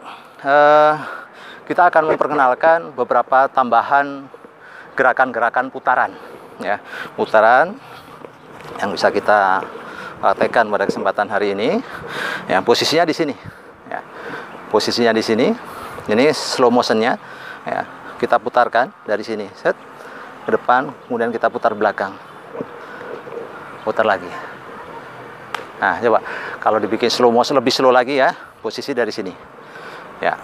eh, kita akan memperkenalkan beberapa tambahan gerakan-gerakan putaran, ya, putaran yang bisa kita praktekkan pada kesempatan hari ini. Ya, posisinya di sini, ya, posisinya di sini. Ini slow motionnya, ya, kita putarkan dari sini, set ke depan, kemudian kita putar belakang, putar lagi. Nah, coba kalau dibikin slow motion lebih slow lagi ya, posisi dari sini, ya.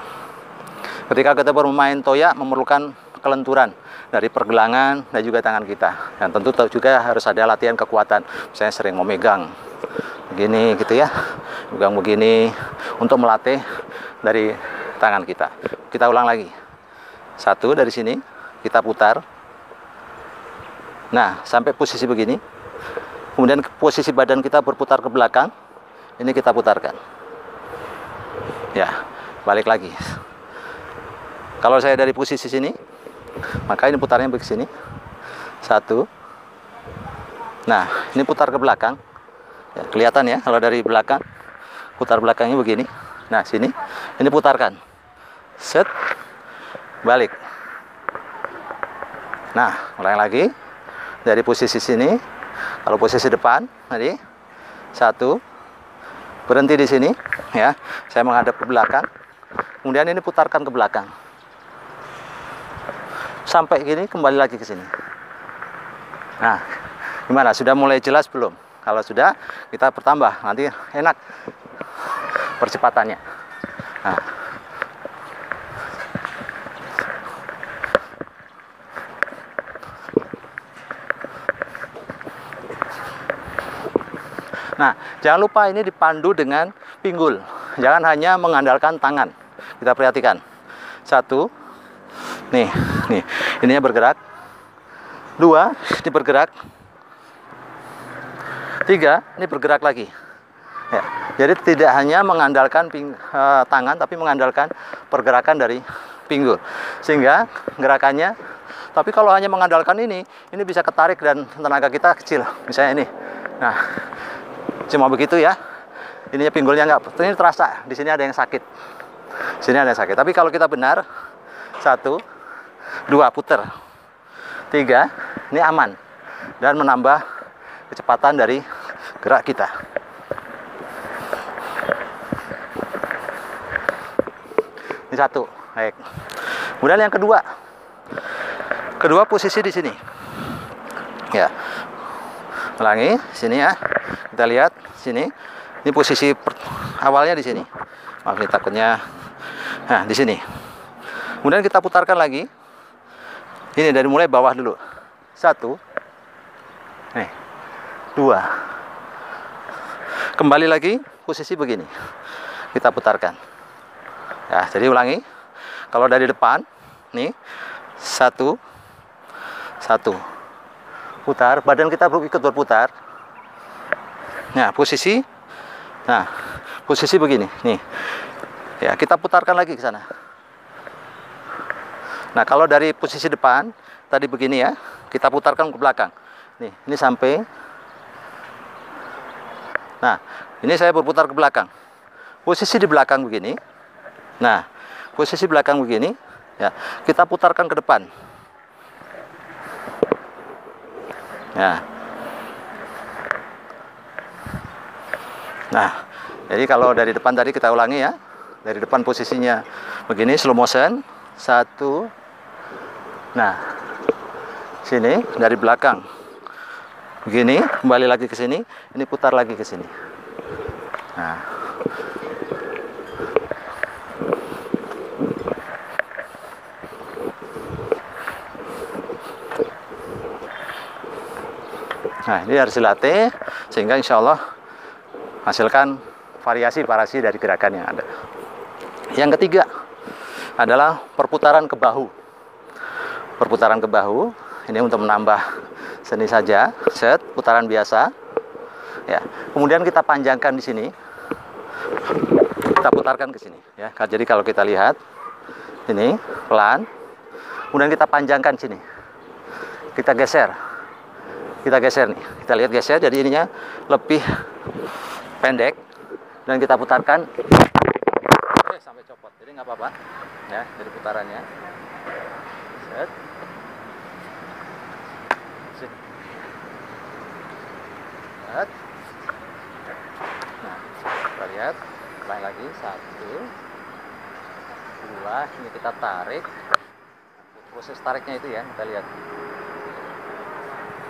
Ketika kita bermain toya memerlukan kelenturan dari pergelangan dan juga tangan kita. Dan tentu juga harus ada latihan kekuatan. Misalnya sering memegang begini gitu ya, pegang begini untuk melatih dari tangan kita. Kita ulang lagi. Satu dari sini kita putar. Nah, sampai posisi begini. Kemudian posisi badan kita berputar ke belakang. Ini kita putarkan. Ya, balik lagi. Kalau saya dari posisi sini, maka ini putarnya ke sini. Satu. Nah, ini putar ke belakang. Ya, kelihatan ya kalau dari belakang. Putar belakangnya begini. Nah, sini. Ini putarkan. Set. Balik. Nah, ulang lagi. Dari posisi sini. Kalau posisi depan tadi. Satu. Berhenti di sini, ya. Saya menghadap ke belakang. Kemudian ini putarkan ke belakang. Sampai gini, kembali lagi ke sini. Nah, gimana? Sudah mulai jelas belum? Kalau sudah, kita bertambah. Nanti enak percepatannya. Nah. Nah, jangan lupa ini dipandu dengan pinggul. Jangan hanya mengandalkan tangan. Kita perhatikan. Satu. Nih, ininya bergerak. Dua, ini bergerak. Tiga, ini bergerak lagi. Ya, jadi tidak hanya mengandalkan tangan, tapi mengandalkan pergerakan dari pinggul. Sehingga gerakannya, tapi kalau hanya mengandalkan ini bisa ketarik dan tenaga kita kecil. Misalnya ini. Nah, cuma begitu ya. Ininya pinggulnya nggak, ini terasa. Di sini ada yang sakit. Sini ada yang sakit. Tapi kalau kita benar, satu, dua, puter. Tiga, ini aman. Dan menambah kecepatan dari gerak kita. Ini satu. Baik. Kemudian yang kedua. Kedua posisi di sini. Ya. Ulangi, sini ya. Kita lihat sini. Ini posisi awalnya di sini. Maaf nih takutnya. Nah, di sini. Kemudian kita putarkan lagi. Ini dari mulai bawah dulu. Satu. Nih. Dua. Kembali lagi posisi begini. Kita putarkan. Ya, jadi ulangi. Kalau dari depan, nih. Satu. Satu. Putar, badan kita ikut berputar. Nah, posisi. Nah, posisi begini, nih. Ya, kita putarkan lagi ke sana. Nah, kalau dari posisi depan tadi begini ya, kita putarkan ke belakang. Nih, ini sampai. Nah, ini saya berputar ke belakang. Posisi di belakang begini. Nah, posisi belakang begini, ya, kita putarkan ke depan. Ya. Nah, jadi kalau dari depan tadi kita ulangi ya. Dari depan posisinya begini, slow motion. Satu. Nah, sini dari belakang. Begini, kembali lagi ke sini. Ini putar lagi ke sini. Nah. Nah, ini harus dilatih sehingga insya Allah hasilkan variasi-variasi dari gerakan yang ada. Yang ketiga adalah perputaran ke bahu. Perputaran ke bahu ini untuk menambah seni saja. Set, putaran biasa. Ya. Kemudian kita panjangkan di sini. Kita putarkan ke sini. Ya. Jadi kalau kita lihat ini pelan. Kemudian kita panjangkan sini. Kita geser. Kita geser nih. Kita lihat geser. Jadi ininya lebih pendek dan kita putarkan sampai copot. Jadi nggak apa-apa ya, dari putarannya. Set. Set. Set. Nah, kita lihat, ulang lagi, 1, 2, ini kita tarik. Proses tariknya itu ya, kita lihat.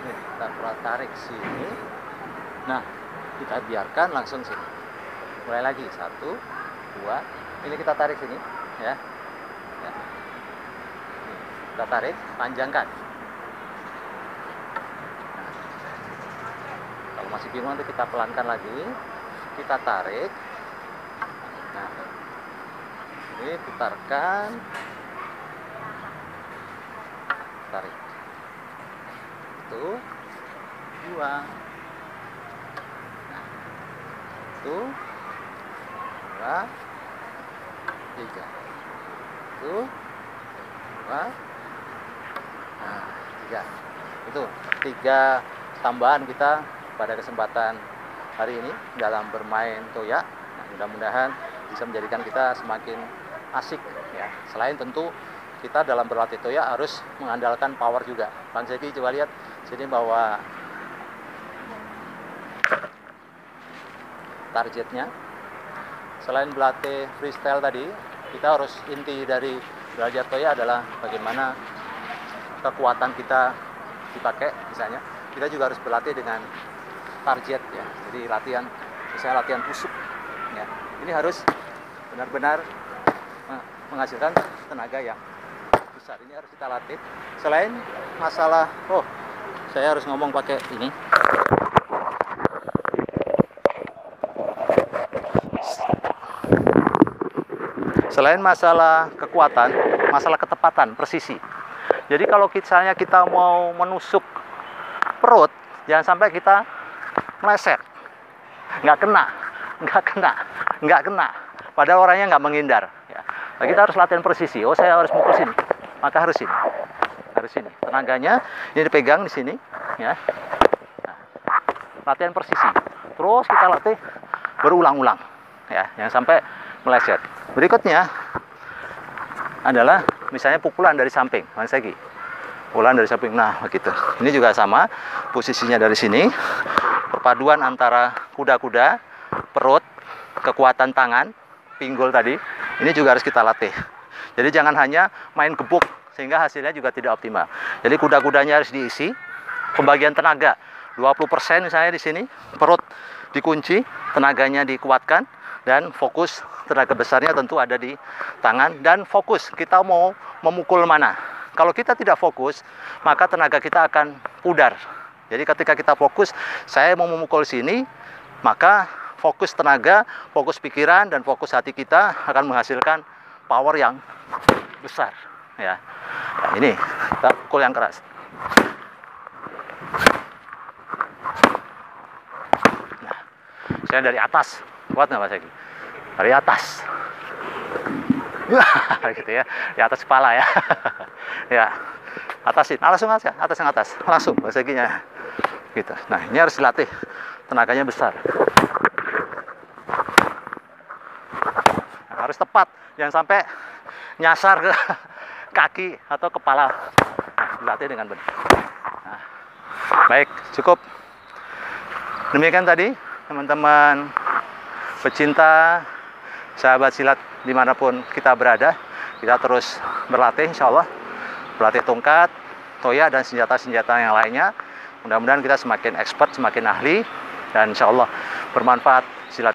Ini kita tarik sini. Nah, kita biarkan langsung sini. Mulai lagi, 1, 2, ini kita tarik sini ya. Ya. Ini, kita tarik, panjangkan. Nah, kalau masih bingung nanti kita pelankan lagi, kita tarik. Nah, ini putarkan, tarik. 1, 2. Nah, 1, 2, 3. 1, 2. Nah, 3. Itu 3 tambahan kita pada kesempatan hari ini dalam bermain toya. Nah, mudah-mudahan bisa menjadikan kita semakin asik ya. Selain tentu kita dalam berlatih toya harus mengandalkan power juga. Bang Zeki, coba lihat sini bahwa targetnya. Selain berlatih freestyle tadi, kita harus inti dari belajar toya adalah bagaimana kekuatan kita dipakai. Misalnya kita juga harus berlatih dengan target ya. Jadi latihan, misalnya latihan tusuk ya. Ini harus benar-benar menghasilkan tenaga yang besar. Ini harus kita latih. Selain masalah, saya harus ngomong pakai ini. Selain masalah kekuatan, masalah ketepatan, presisi. Jadi kalau misalnya kita mau menusuk perut, jangan sampai kita meleset, nggak kena. Padahal orangnya nggak menghindar. Ya. Nah, kita harus latihan presisi. Oh, saya harus mukul sini, maka harus sini. Tenaganya ini dipegang di sini, ya. Nah, latihan presisi. Terus kita latih berulang-ulang, ya, jangan sampai meleset. Berikutnya adalah misalnya pukulan dari samping, Bang Segi. Pukulan dari samping. Nah, begitu. Ini juga sama, posisinya dari sini. Perpaduan antara kuda-kuda, perut, kekuatan tangan, pinggul tadi. Ini juga harus kita latih. Jadi jangan hanya main gebuk sehingga hasilnya juga tidak optimal. Jadi kuda-kudanya harus diisi. Pembagian tenaga 20% misalnya di sini, perut dikunci, tenaganya dikuatkan, dan fokus tenaga besarnya tentu ada di tangan, dan fokus kita mau memukul mana. Kalau kita tidak fokus, maka tenaga kita akan pudar. Jadi ketika kita fokus, saya mau memukul sini, maka fokus tenaga, fokus pikiran, dan fokus hati kita akan menghasilkan power yang besar. Ya, nah, ini kita pukul yang keras. Nah, saya dari atas, kuat nggak Mas Egi? Dari atas, gitu ya, di atas kepala ya, ya, atasin, langsung aja, atas yang atas, langsung Mas Eginya, gitu. Nah, ini harus dilatih, tenaganya besar, nah, harus tepat, jangan sampai nyasar ke kaki atau kepala. Nah, dilatih dengan benar. Nah, baik, cukup. Demikian tadi teman-teman pecinta, sahabat silat dimanapun kita berada, kita terus berlatih insya Allah, berlatih tongkat, toya, dan senjata-senjata yang lainnya. Mudah-mudahan kita semakin expert, semakin ahli, dan insya Allah bermanfaat silat